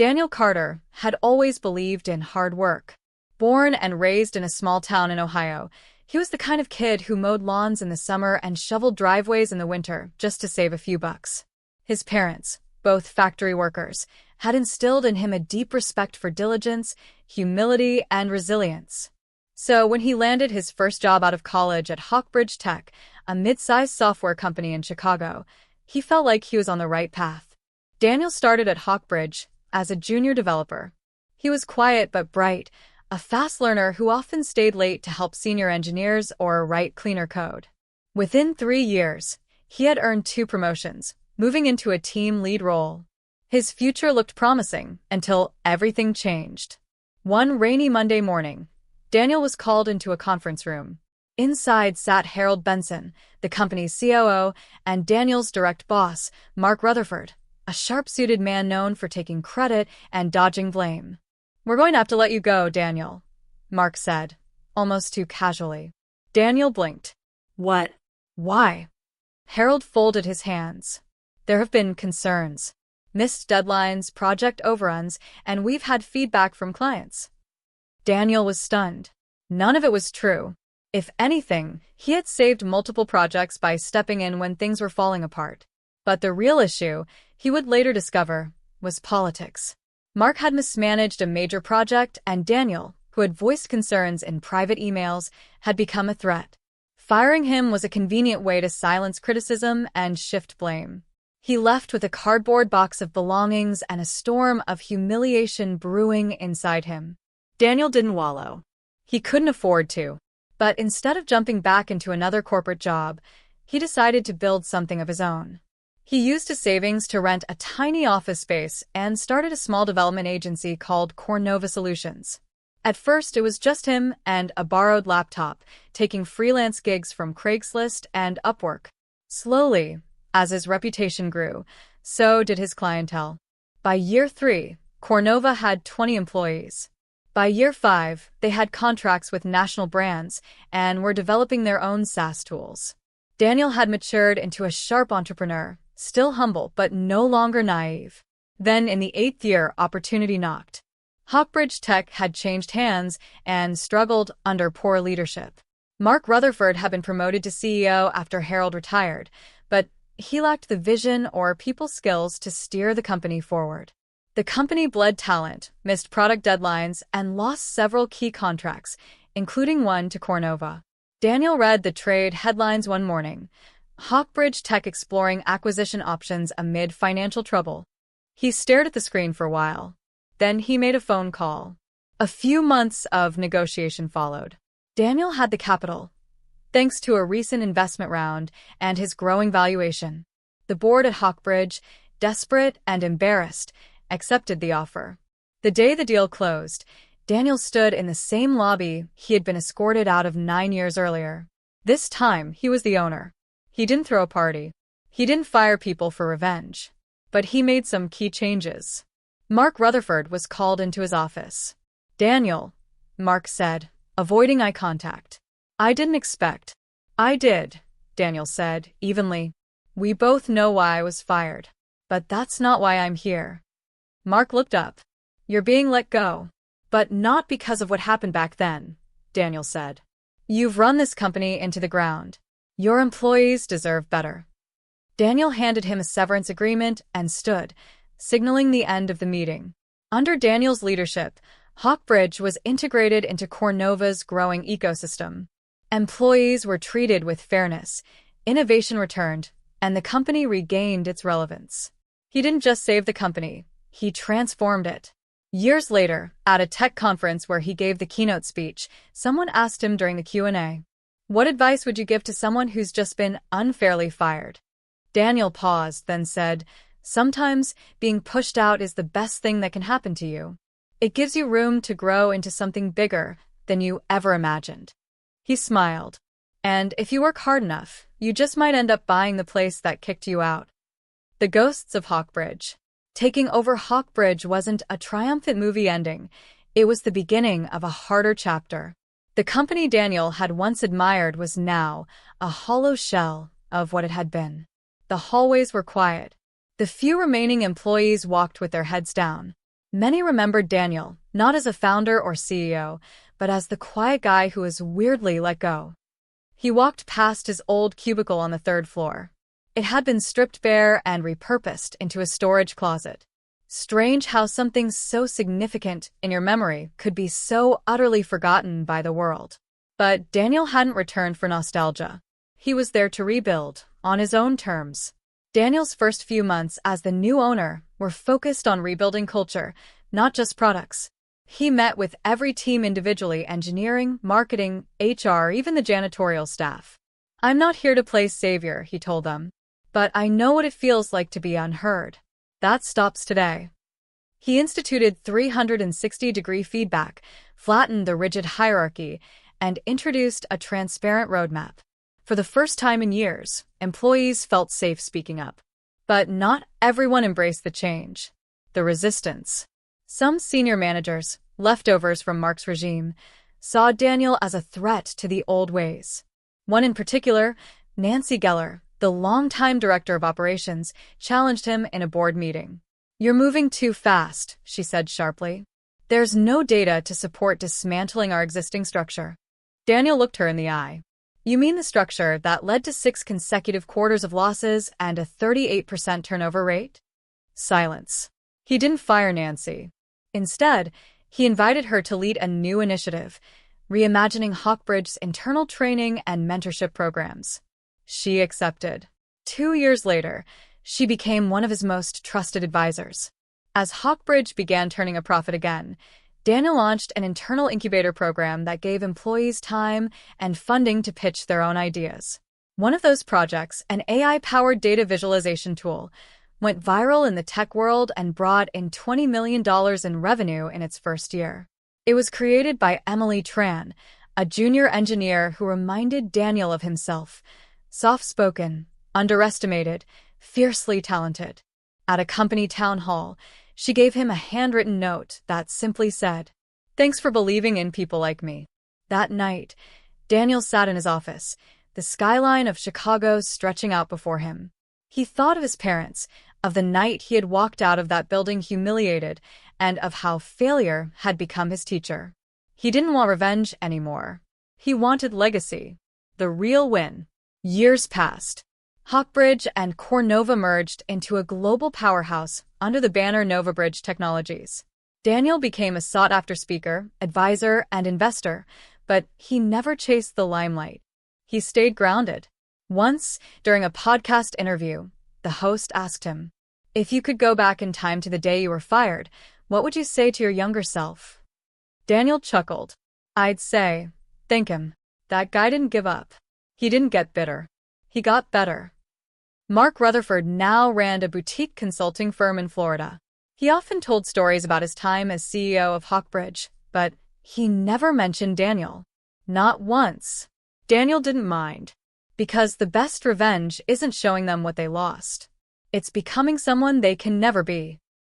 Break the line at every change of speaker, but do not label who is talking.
Daniel Carter had always believed in hard work. Born and raised in a small town in Ohio, he was the kind of kid who mowed lawns in the summer and shoveled driveways in the winter just to save a few bucks. His parents, both factory workers, had instilled in him a deep respect for diligence, humility, and resilience. So when he landed his first job out of college at Hawkbridge Tech, a mid-sized software company in Chicago, he felt like he was on the right path. Daniel started at Hawkbridge as a junior developer. He was quiet but bright, a fast learner who often stayed late to help senior engineers or write cleaner code. Within 3 years, he had earned 2 promotions, moving into a team lead role. His future looked promising until everything changed. One rainy Monday morning, Daniel was called into a conference room. Inside sat Harold Benson, the company's COO, and Daniel's direct boss, Mark Rutherford, a sharp-suited man known for taking credit and dodging blame. "We're going to have to let you go, Daniel," Mark said, almost too casually. Daniel blinked.
What?
"Why?" Harold folded his hands. "There have been concerns. Missed deadlines, project overruns, and we've had feedback from clients." Daniel was stunned. None of it was true. If anything, he had saved multiple projects by stepping in when things were falling apart. But the real issue, he would later discover, was politics. Mark had mismanaged a major project, and Daniel, who had voiced concerns in private emails, had become a threat. Firing him was a convenient way to silence criticism and shift blame. He left with a cardboard box of belongings and a storm of humiliation brewing inside him. Daniel didn't wallow. He couldn't afford to. But instead of jumping back into another corporate job, he decided to build something of his own. He used his savings to rent a tiny office space and started a small development agency called Cornova Solutions. At first, it was just him and a borrowed laptop, taking freelance gigs from Craigslist and Upwork. Slowly, as his reputation grew, so did his clientele. By year 3, Cornova had 20 employees. By year 5, they had contracts with national brands and were developing their own SaaS tools. Daniel had matured into a sharp entrepreneur, still humble but no longer naive. Then, in the 8th year, opportunity knocked. Hawkbridge Tech had changed hands and struggled under poor leadership. Mark Rutherford had been promoted to CEO after Harold retired, but he lacked the vision or people skills to steer the company forward. The company bled talent, missed product deadlines, and lost several key contracts, including one to Cornova. Daniel read the trade headlines one morning: Hawkbridge Tech exploring acquisition options amid financial trouble. He stared at the screen for a while. Then he made a phone call. A few months of negotiation followed. Daniel had the capital, thanks to a recent investment round and his growing valuation. The board at Hawkbridge, desperate and embarrassed, accepted the offer. The day the deal closed, Daniel stood in the same lobby he had been escorted out of 9 years earlier. This time, he was the owner. He didn't throw a party. He didn't fire people for revenge. But he made some key changes. Mark Rutherford was called into his office. "Daniel," Mark said, avoiding eye contact. "I didn't expect." "I did," Daniel said, evenly. "We both know why I was fired. But that's not why I'm here." Mark looked up. "You're being let go. But not because of what happened back then," Daniel said. "You've run this company into the ground. Your employees deserve better." Daniel handed him a severance agreement and stood, signaling the end of the meeting. Under Daniel's leadership, Hawkbridge was integrated into Cornova's growing ecosystem. Employees were treated with fairness, innovation returned, and the company regained its relevance. He didn't just save the company, he transformed it. Years later, at a tech conference where he gave the keynote speech, someone asked him during the Q&A, "What advice would you give to someone who's just been unfairly fired?" Daniel paused, then said, "Sometimes being pushed out is the best thing that can happen to you. It gives you room to grow into something bigger than you ever imagined." He smiled. "And if you work hard enough, you just might end up buying the place that kicked you out." The ghosts of Hawkbridge. Taking over Hawkbridge wasn't a triumphant movie ending. It was the beginning of a harder chapter. The company Daniel had once admired was now a hollow shell of what it had been. The hallways were quiet. The few remaining employees walked with their heads down. Many remembered Daniel, not as a founder or CEO, but as the quiet guy who was weirdly let go. He walked past his old cubicle on the third floor. It had been stripped bare and repurposed into a storage closet. Strange how something so significant in your memory could be so utterly forgotten by the world. But Daniel hadn't returned for nostalgia. He was there to rebuild, on his own terms. Daniel's first few months as the new owner were focused on rebuilding culture, not just products. He met with every team individually: engineering, marketing, HR, even the janitorial staff. "I'm not here to play savior," he told them, "but I know what it feels like to be unheard. That stops today." He instituted 360-degree feedback, flattened the rigid hierarchy, and introduced a transparent roadmap. For the first time in years, employees felt safe speaking up. But not everyone embraced the change. The resistance. Some senior managers, leftovers from Mark's regime, saw Daniel as a threat to the old ways. One in particular, Nancy Geller, the longtime director of operations, challenged him in a board meeting. "You're moving too fast," she said sharply. "There's no data to support dismantling our existing structure." Daniel looked her in the eye. "You mean the structure that led to 6 consecutive quarters of losses and a 38% turnover rate?" Silence. He didn't fire Nancy. Instead, he invited her to lead a new initiative, reimagining Hawkbridge's internal training and mentorship programs. She accepted. 2 years later, she became one of his most trusted advisors. As Hawkbridge began turning a profit again, Daniel launched an internal incubator program that gave employees time and funding to pitch their own ideas. One of those projects, an AI-powered data visualization tool, went viral in the tech world and brought in $20 million in revenue in its first year. It was created by Emily Tran, a junior engineer who reminded Daniel of himself: soft-spoken, underestimated, fiercely talented. At a company town hall, she gave him a handwritten note that simply said, "Thanks for believing in people like me." That night, Daniel sat in his office, the skyline of Chicago stretching out before him. He thought of his parents, of the night he had walked out of that building humiliated, and of how failure had become his teacher. He didn't want revenge anymore. He wanted legacy. The real win. Years passed. Hawkbridge and CoreNova merged into a global powerhouse under the banner NovaBridge Technologies. Daniel became a sought-after speaker, advisor, and investor, but he never chased the limelight. He stayed grounded. Once, during a podcast interview, the host asked him, "If you could go back in time to the day you were fired, what would you say to your younger self?" Daniel chuckled. "I'd say, thank him. That guy didn't give up. He didn't get bitter. He got better." Mark Rutherford now ran a boutique consulting firm in Florida. He often told stories about his time as CEO of Hawkbridge, but he never mentioned Daniel. Not once. Daniel didn't mind. Because the best revenge isn't showing them what they lost. It's becoming someone they can never be.